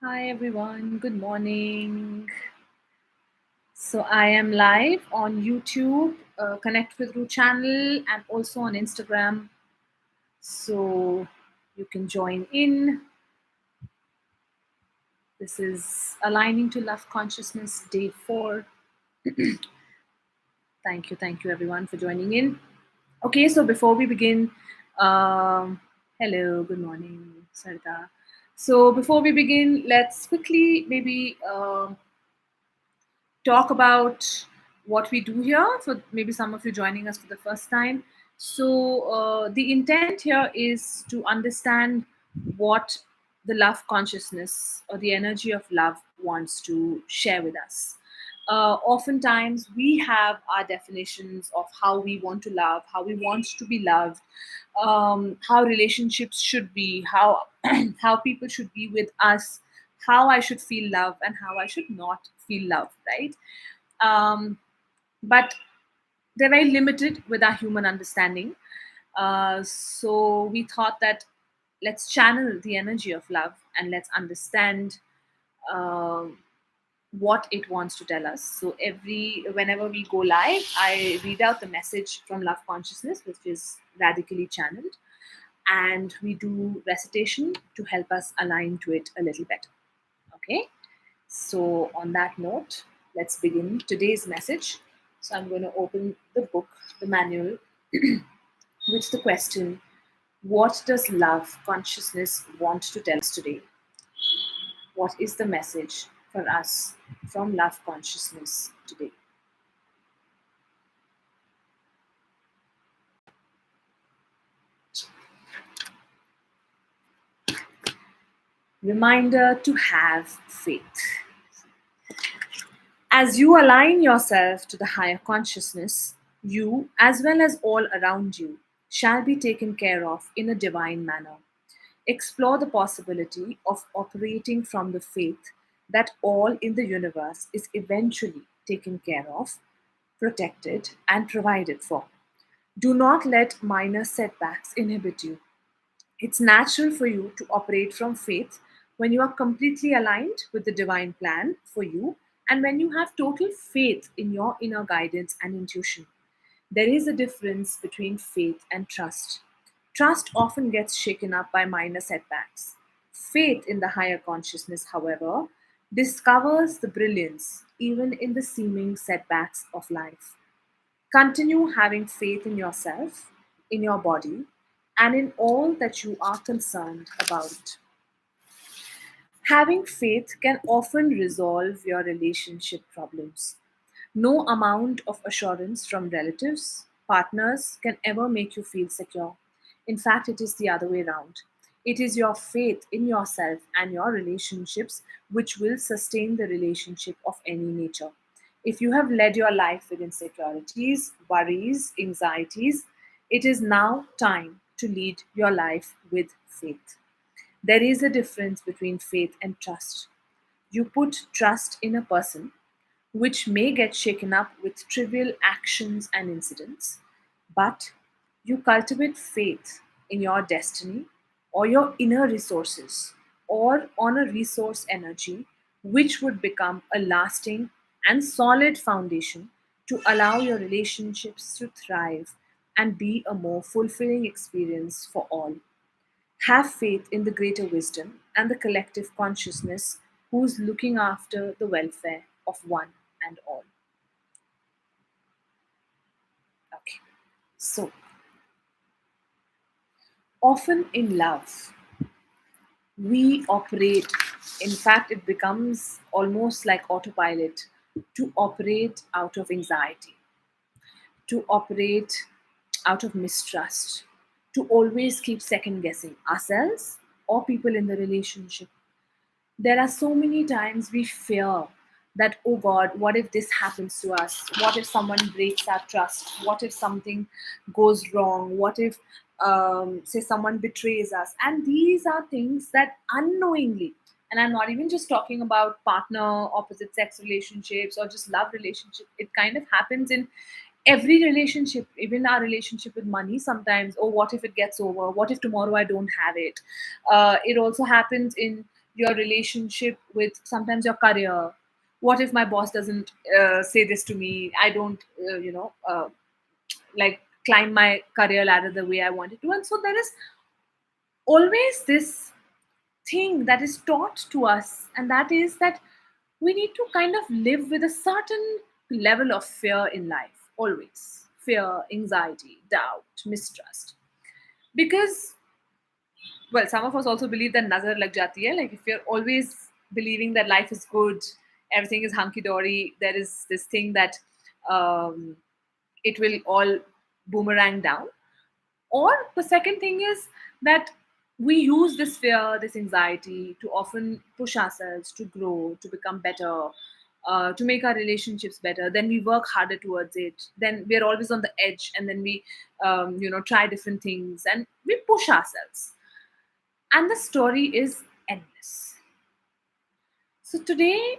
Hi everyone, good morning. So I am live on YouTube, Connect with Ru channel, and also on Instagram. So you can join in. This is Aligning to Love Consciousness Day 4. Thank you everyone for joining in. Okay, so before we begin, hello, good morning, Sarita. So before we begin, let's quickly maybe talk about what we do here for maybe some of you joining us for the first time. So, the intent here is to understand what the love consciousness or the energy of love wants to share with us. Oftentimes, we have our definitions of how we want to love, how we want to be loved, how relationships should be, how how people should be with us, how I should feel love, and how I should not feel love, right? um, but they're very limited with our human understanding. So we thought that let's channel the energy of love and let's understand um what it wants to tell us. So every whenever we go live, I read out the message from Love Consciousness, which is radically channeled, and we do recitation to help us align to it a little better. Okay. So, on that note, let's begin today's message. So, I'm going to open the book, the manual, with the question: what does love consciousness want to tell us today? What is the message for us from love consciousness today? Reminder to have faith. As you align yourself to the higher consciousness, you, as well as all around you, shall be taken care of in a divine manner. Explore the possibility of operating from the faith that all in the universe is eventually taken care of, protected, and provided for. Do not let minor setbacks inhibit you. It's natural for you to operate from faith when you are completely aligned with the divine plan for you and when you have total faith in your inner guidance and intuition. There is a difference between faith and trust. Trust often gets shaken up by minor setbacks. Faith in the higher consciousness, however, discovers the brilliance even in the seeming setbacks of life. Continue having faith in yourself, in your body, and in all that you are concerned about. Having faith can often resolve your relationship problems. No amount of assurance from relatives, partners can ever make you feel secure. In fact, it is the other way around. It is your faith in yourself and your relationships which will sustain the relationship of any nature. If you have led your life with insecurities, worries, anxieties, it is now time to lead your life with faith. There is a difference between faith and trust. You put trust in a person, which may get shaken up with trivial actions and incidents, but you cultivate faith in your destiny or your inner resources or on a resource energy which would become a lasting and solid foundation to allow your relationships to thrive and be a more fulfilling experience for all. Have faith in the greater wisdom and the collective consciousness who's looking after the welfare of one and all. Okay. So, often in love, we operate, in fact, it becomes almost like autopilot to operate out of anxiety, to operate out of mistrust, to always keep second guessing ourselves or people in the relationship. There are so many times we fear that, oh God, what if this happens to us? What if someone breaks our trust? What if something goes wrong? What if, say, someone betrays us? And these are things that unknowingly, and I'm not even just talking about partner, opposite sex relationships, or just love relationships, it kind of happens in every relationship, even our relationship with money sometimes. Oh, what if it gets over? What if tomorrow I don't have it? It also happens in your relationship with sometimes your career. What if my boss doesn't say this to me? I don't, like climb my career ladder the way I wanted to. And so there is always this thing that is taught to us, and that is that we need to kind of live with a certain level of fear in life, always fear, anxiety, doubt, mistrust. Because, well, some of us also believe that nazar lag jati hai, like if you're always believing that life is good, everything is hunky dory, there is this thing that um, it will all boomerang down. Or the second thing is that we use this fear, this anxiety to often push ourselves to grow, to become better, to make our relationships better. Then we work harder towards it. Then we're always on the edge, and then we, try different things and we push ourselves. And the story is endless. So today,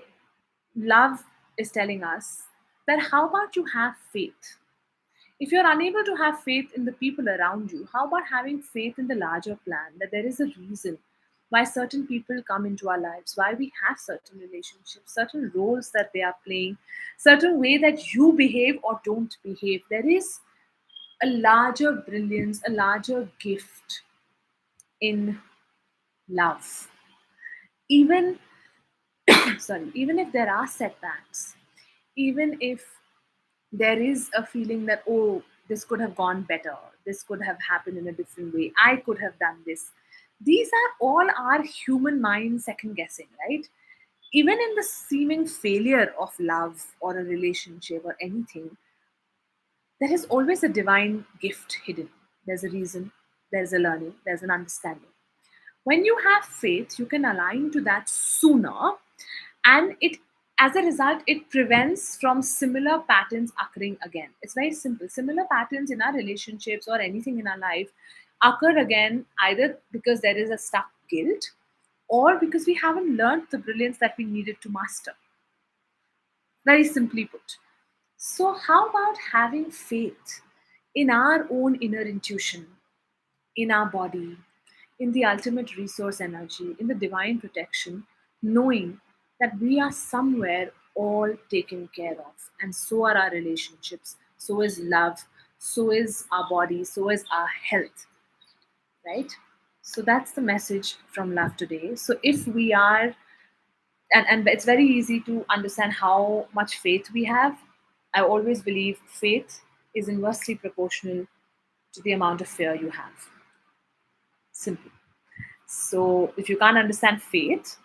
love is telling us that how about you have faith? If you're unable to have faith in the people around you, how about having faith in the larger plan that there is a reason why certain people come into our lives, why we have certain relationships, certain roles that they are playing, certain way that you behave or don't behave. There is a larger brilliance, a larger gift in love. Even sorry, even if there are setbacks, even if there is a feeling that, oh, this could have gone better, this could have happened in a different way, I could have done this, these are all our human mind second guessing, right? Even in the seeming failure of love or a relationship or anything, there is always a divine gift hidden. There's a reason, there's a learning, there's an understanding. When you have faith, you can align to that sooner, and it, as a result, it prevents from similar patterns occurring again. It's very simple. Similar patterns in our relationships or anything in our life occur again, either because there is a stuck guilt or because we haven't learned the brilliance that we needed to master. Very simply put. So how about having faith in our own inner intuition, in our body, in the ultimate resource energy, in the divine protection, knowing that we are somewhere all taken care of. And so are our relationships, so is love, so is our body, so is our health, right? So that's the message from love today. So if we are, and it's very easy to understand how much faith we have. I always believe faith is inversely proportional to the amount of fear you have. Simple. So, if you can't understand faith,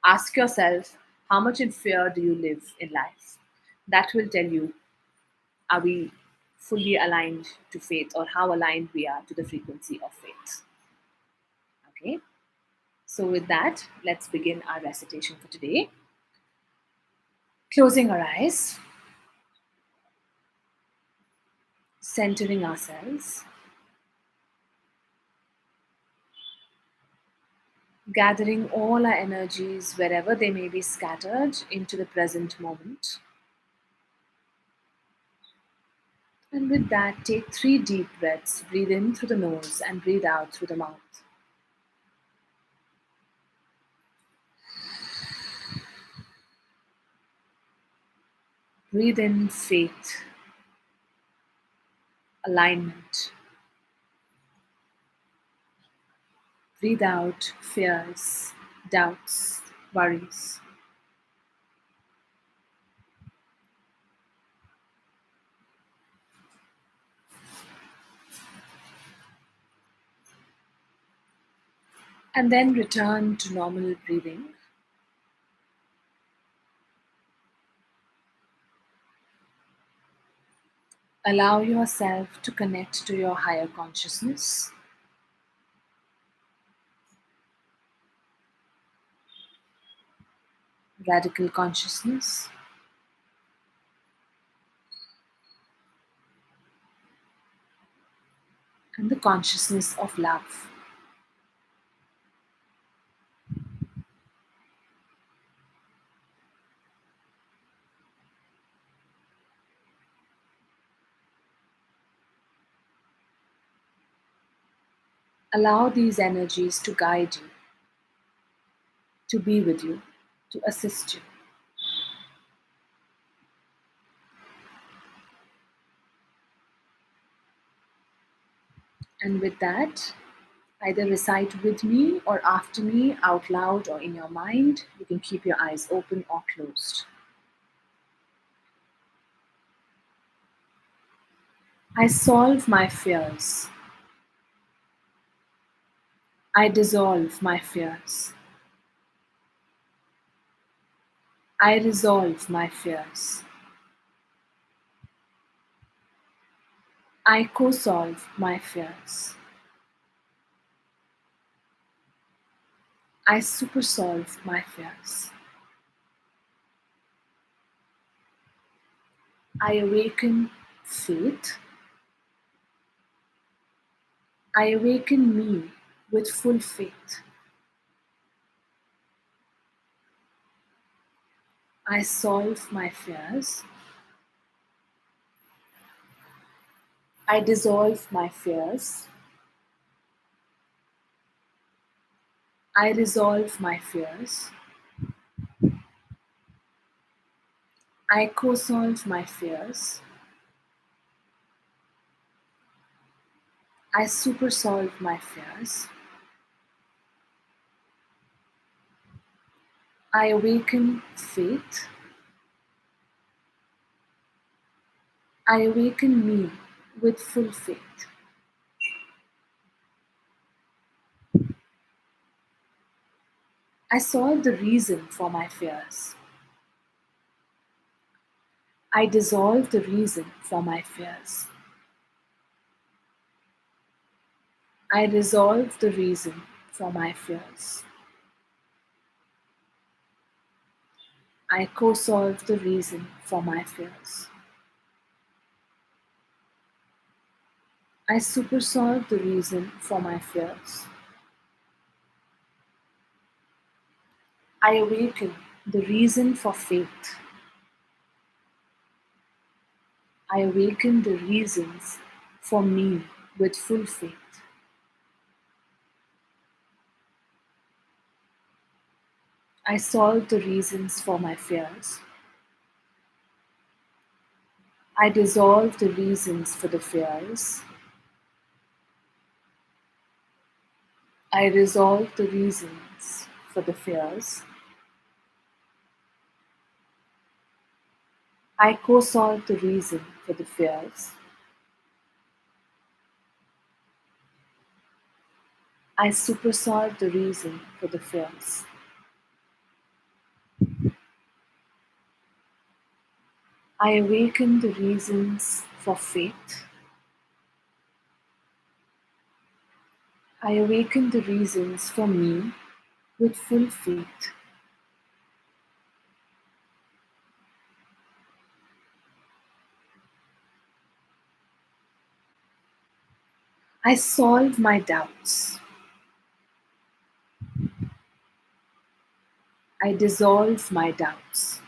ask yourself how much in fear do you live in life? That will tell you, are we fully aligned to faith, or how aligned we are to the frequency of faith. Okay, so with that, let's begin our recitation for today. Closing our eyes, centering ourselves, gathering all our energies wherever they may be scattered into the present moment. And with that, take 3 deep breaths. Breathe in through the nose and breathe out through the mouth. Breathe in faith, alignment. Breathe out fears, doubts, worries. And then return to normal breathing. Allow yourself to connect to your higher consciousness. Radical consciousness. And the consciousness of love. Allow these energies to guide you, to be with you, to assist you. And with that, either recite with me or after me out loud or in your mind. You can keep your eyes open or closed. I solve my fears. I dissolve my fears. I resolve my fears. I co-solve my fears. I supersolve my fears. I awaken faith. I awaken me with full faith. I solve my fears. I dissolve my fears. I resolve my fears. I co-solve my fears. I supersolve my fears. I awaken faith. I awaken me with full faith. I solve the reason for my fears. I dissolve the reason for my fears. I resolve the reason for my fears. I co-solve the reason for my fears. I supersolve the reason for my fears. I awaken the reason for faith. I awaken the reasons for me with full faith. I solve the reasons for my fears. I dissolve the reasons for the fears. I resolve the reasons for the fears. I co-solve the reason for the fears. I supersolve the reason for the fears. I awaken the reasons for faith. I awaken the reasons for me with full faith. I solve my doubts. I dissolve my doubts.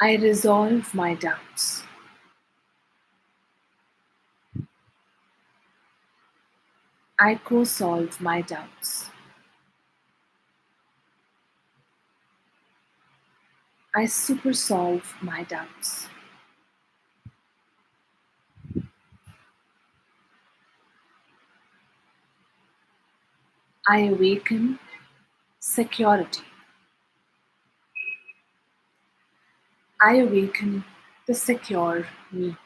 I resolve my doubts. I co-solve my doubts. I supersolve my doubts. I awaken security. I awaken the secure me.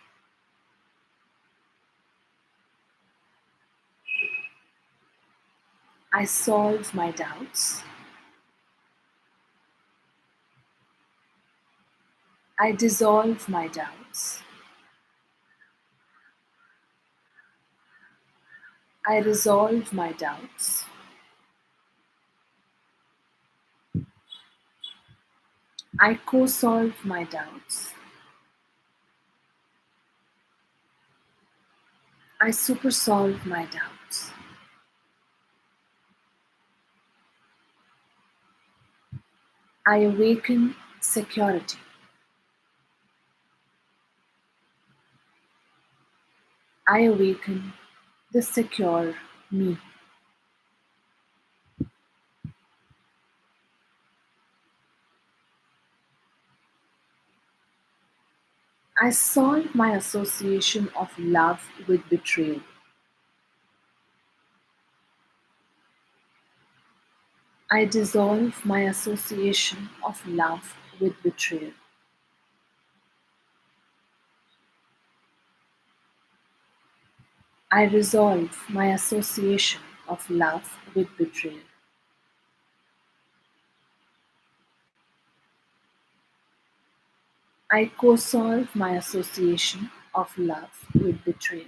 I solve my doubts. I dissolve my doubts. I resolve my doubts. I co-solve my doubts. I supersolve my doubts. I awaken security. I awaken the secure me. I solve my association of love with betrayal. I dissolve my association of love with betrayal. I resolve my association of love with betrayal. I co-solve my association of love with betrayal.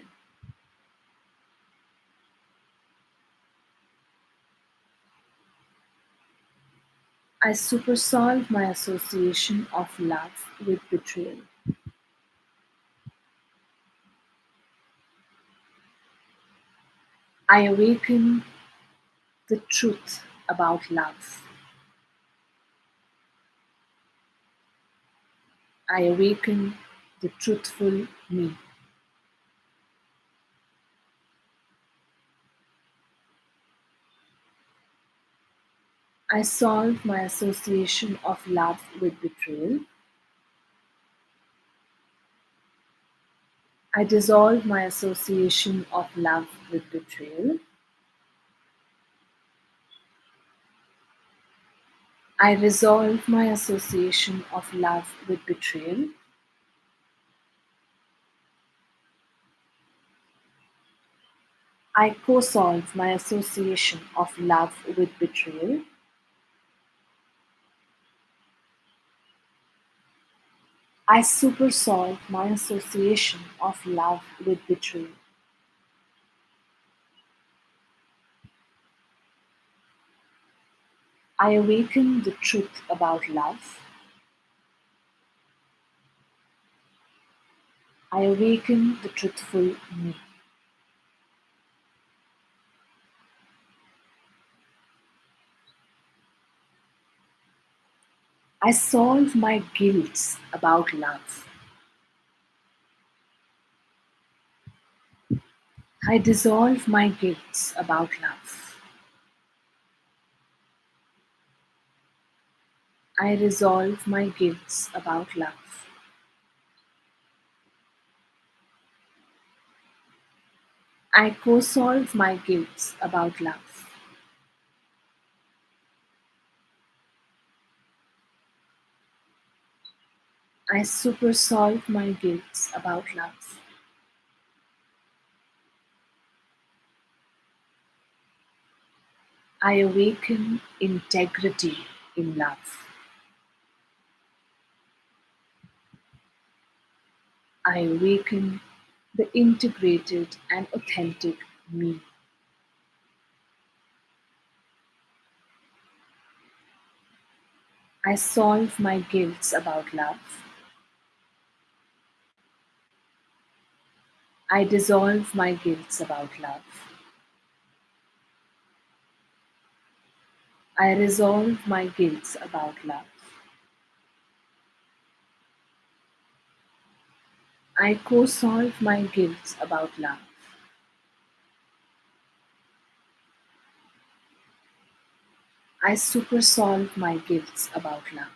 I supersolve my association of love with betrayal. I awaken the truth about love. I awaken the truthful me. I solve my association of love with betrayal. I dissolve my association of love with betrayal. I resolve my association of love with betrayal. I co-solve my association of love with betrayal. I supersolve my association of love with betrayal. I awaken the truth about love. I awaken the truthful me. I solve my guilt about love. I dissolve my guilt about love. I resolve my guilt about love. I co-solve my guilt about love. I supersolve my guilt about love. I awaken integrity in love. I awaken the integrated and authentic me. I solve my guilt about love. I dissolve my guilt about love. I resolve my guilt about love. I co-solve my guilt about love. I supersolve my guilt about love.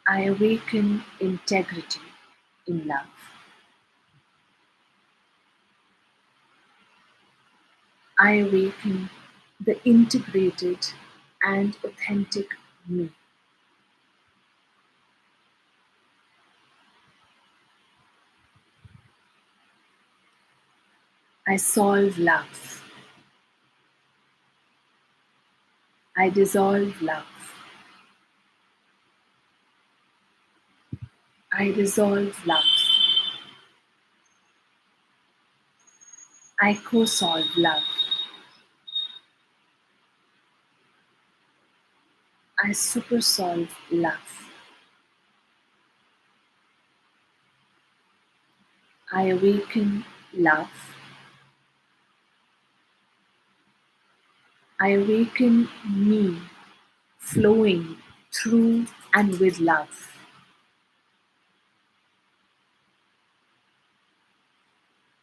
I awaken integrity in love. I awaken the integrated and authentic me. I solve love. I dissolve love. I resolve love. I co-solve love. I supersolve love. I awaken love. I awaken me flowing through and with love.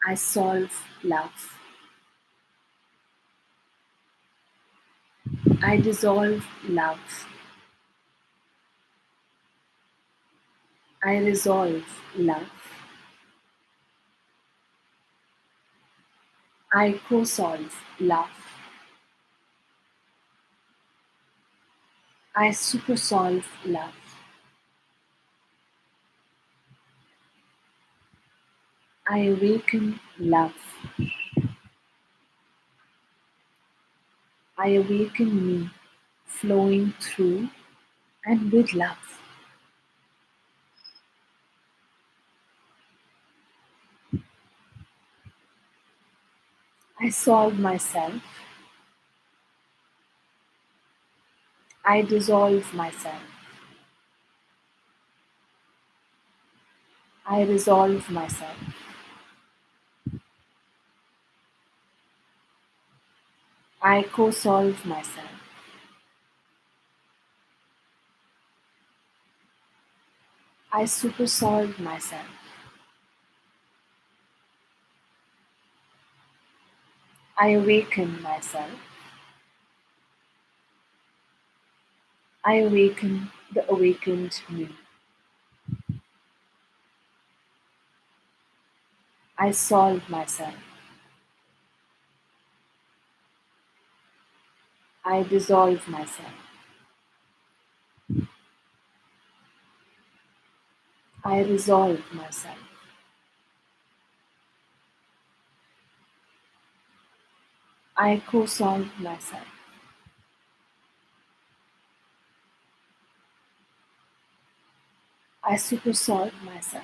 I solve love. I dissolve love. I resolve love. I co-solve love. I supersolve love. I awaken love. I awaken me, flowing through and with love. I solve myself. I dissolve myself. I resolve myself. I co-solve myself. I supersolve myself. I awaken myself. I awaken the awakened me. I solve myself. I dissolve myself. I resolve myself. I co-solve myself. I supersolve myself.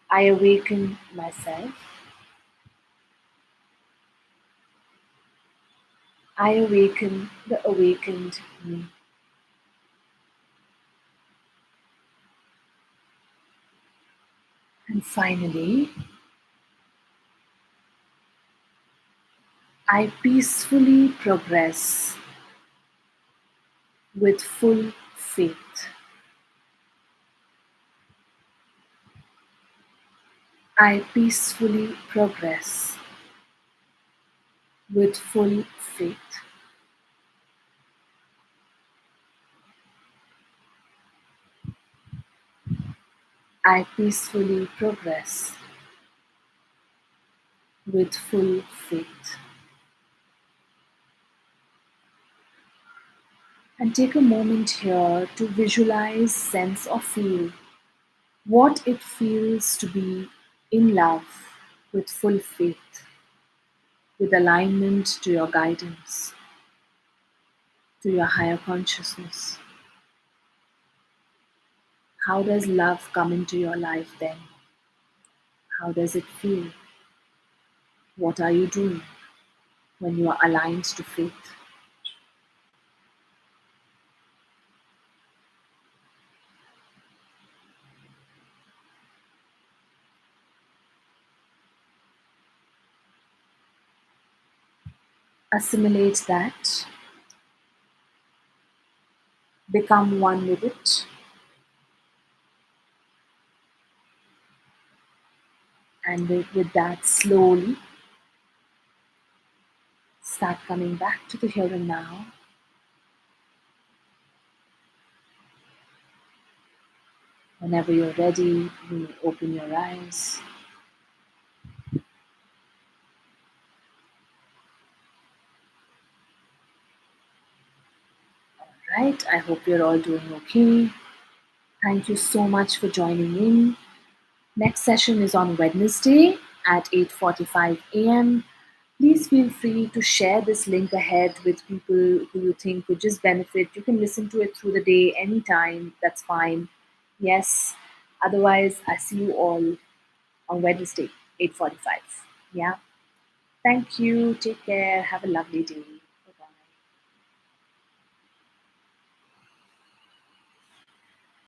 I awaken myself. I awaken the awakened me. And finally, I peacefully progress with full faith. I peacefully progress with full faith. I peacefully progress with full faith. And take a moment here to visualize, sense, or feel what it feels to be in love with full faith, with alignment to your guidance, to your higher consciousness. How does love come into your life then? How does it feel? What are you doing when you are aligned to faith? Assimilate that, become one with it, and with that, slowly start coming back to the here and now. Whenever you're ready, you may open your eyes. Right, I hope you're all doing okay. Thank you so much for joining in. Next session is on Wednesday at 8:45 a.m. Please feel free to share this link ahead with people who you think would just benefit. You can listen to it through the day anytime, that's fine. Yes. Otherwise, I see you all on Wednesday, 8:45. Yeah. Thank you. Take care. Have a lovely day.